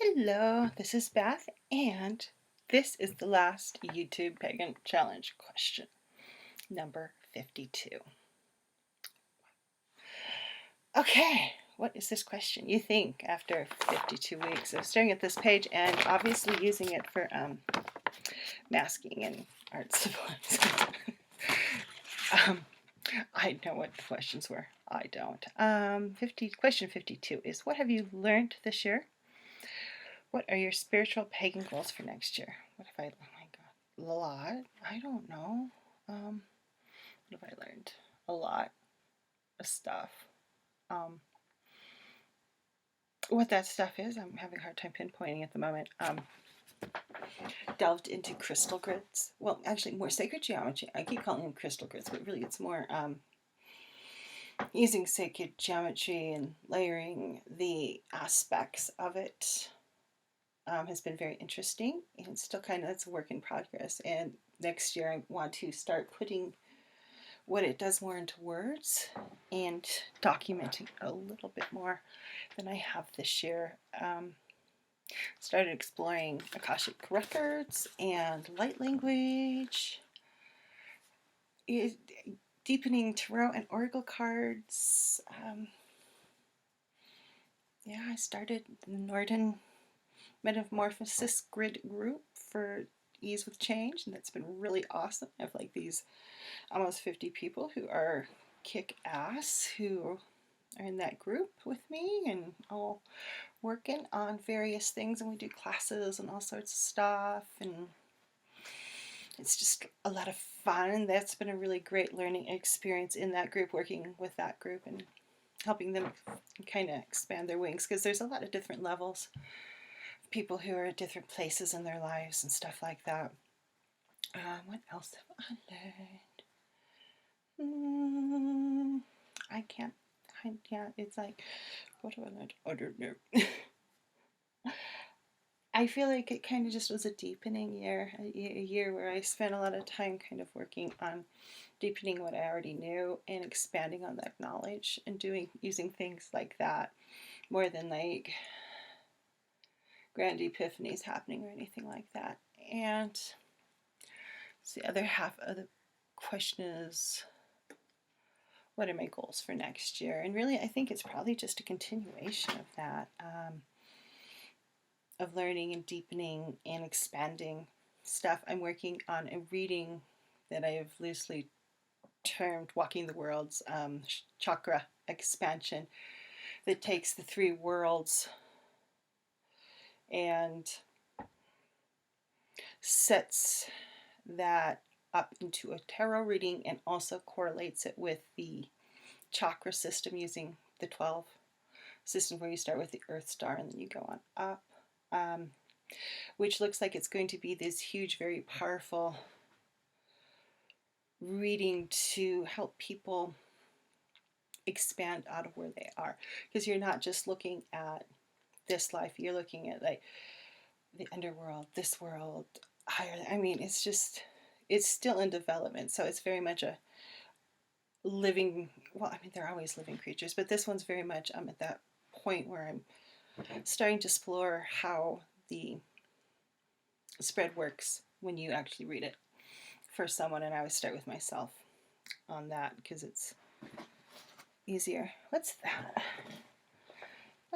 Hello, this is Beth, and this is the last YouTube Pagan Challenge question, number 52. Okay, what is this question? You think after 52 weeks of staring at this page and obviously using it for masking and art supplies. I know what the questions were. I don't. Question 52 is, what have you learned this year? What are your spiritual pagan goals for next year? What have I, oh my God, a lot? I don't know. What have I learned? A lot of stuff. What that stuff is, I'm having a hard time pinpointing at the moment. Delved into crystal grids. Well, actually, more sacred geometry. I keep calling them crystal grids, but really it's more using sacred geometry and layering the aspects of it. Has been very interesting, and it's still kind of, it's a work in progress. And next year I want to start putting what it does more into words and documenting a little bit more than I have this year. Started exploring Akashic records and light language, deepening tarot and oracle cards. I started the Northern Metamorphosis grid group for ease with change, and that's been really awesome. I have like these almost 50 people who are kick ass who are in that group with me and all working on various things, and we do classes and all sorts of stuff, and it's just a lot of fun. That's been a really great learning experience in that group, working with that group and helping them kind of expand their wings, because there's a lot of different levels, people who are at different places in their lives and stuff like that. What else have I learned? I can't, it's like, what have I learned? I don't know. I feel like it kind of just was a deepening year, a year where I spent a lot of time kind of working on deepening what I already knew and expanding on that knowledge and using things like that more than like grand epiphanies happening or anything like that. And so the other half of the question is, what are my goals for next year? And really, I think it's probably just a continuation of that, of learning and deepening and expanding stuff. I'm working on a reading that I've loosely termed Walking the Worlds, chakra expansion, that takes the three worlds and sets that up into a tarot reading and also correlates it with the chakra system using the 12 system, where you start with the Earth Star and then you go on up, which looks like it's going to be this huge, very powerful reading to help people expand out of where they are, because you're not just looking at this life, you're looking at like the underworld, this world, higher. I mean, it's still in development, so it's very much a living, well, I mean, they're always living creatures, but this one's very much, I'm at that point where I'm starting to explore how the spread works when you actually read it for someone, and I always start with myself on that because it's easier. What's that?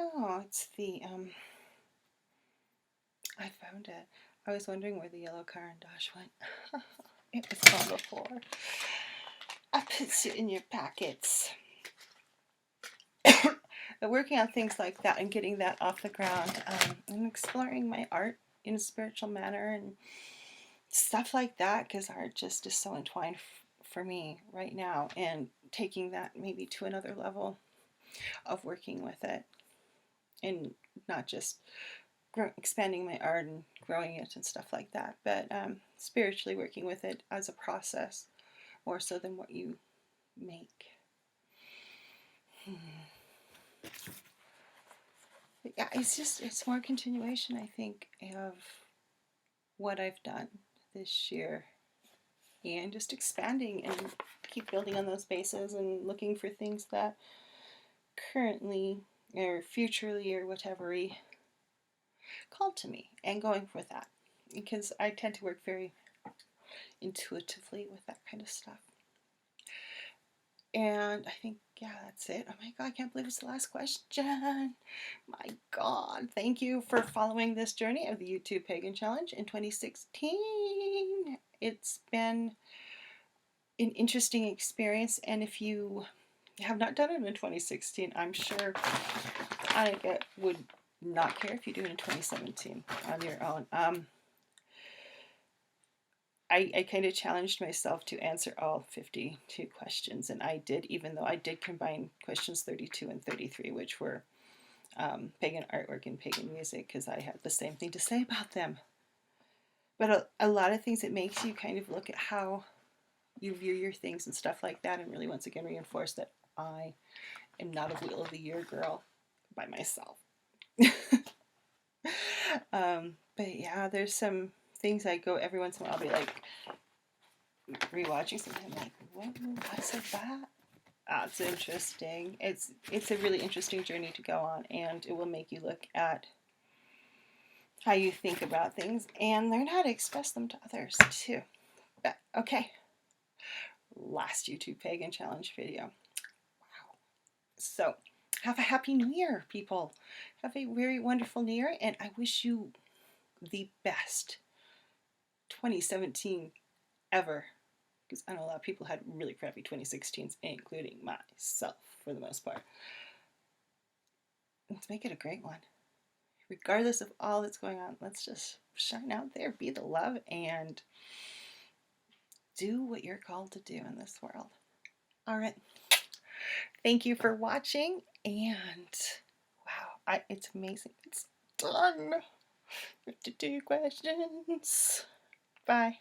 Oh, it's the I found it. I was wondering where the yellow car and Dash went. It was gone before. I put it in your packets. But working on things like that and getting that off the ground, and exploring my art in a spiritual manner and stuff like that, because art just is so entwined for me right now, and taking that maybe to another level of working with it, and not just expanding my art and growing it and stuff like that, but spiritually working with it as a process more so than what you make. But yeah, it's more continuation, I think, of what I've done this year, and just expanding and keep building on those bases and looking for things that currently or futurely or whatever called to me and going with that, because I tend to work very intuitively with that kind of stuff. And I think, yeah, that's it. Oh my God, I can't believe it's the last question. My God, thank you for following this journey of the YouTube Pagan Challenge in 2016. It's been an interesting experience, and if you have not done it in 2016, I'm sure Annika would not care if you do it in 2017 on your own. I kind of challenged myself to answer all 52 questions, and I did, even though I did combine questions 32 and 33, which were pagan artwork and pagan music, because I had the same thing to say about them. But a lot of things, it makes you kind of look at how you view your things and stuff like that, and really once again reinforce that I am not a Wheel of the Year girl by myself. But yeah, there's some things I go every once in a while, I'll be like rewatching something like, what was that? It's interesting. It's a really interesting journey to go on, and it will make you look at how you think about things and learn how to express them to others too. But okay, last YouTube Pagan Challenge video. Wow. So have a happy new year, people. Have a very wonderful new year, and I wish you the best 2017 ever, because I know a lot of people had really crappy 2016s, including myself for the most part. Let's make it a great one. Regardless of all that's going on, let's just shine out there, be the love, and do what you're called to do in this world. All right. Thank you for watching, and wow, it's amazing. It's done. 52 questions. Bye.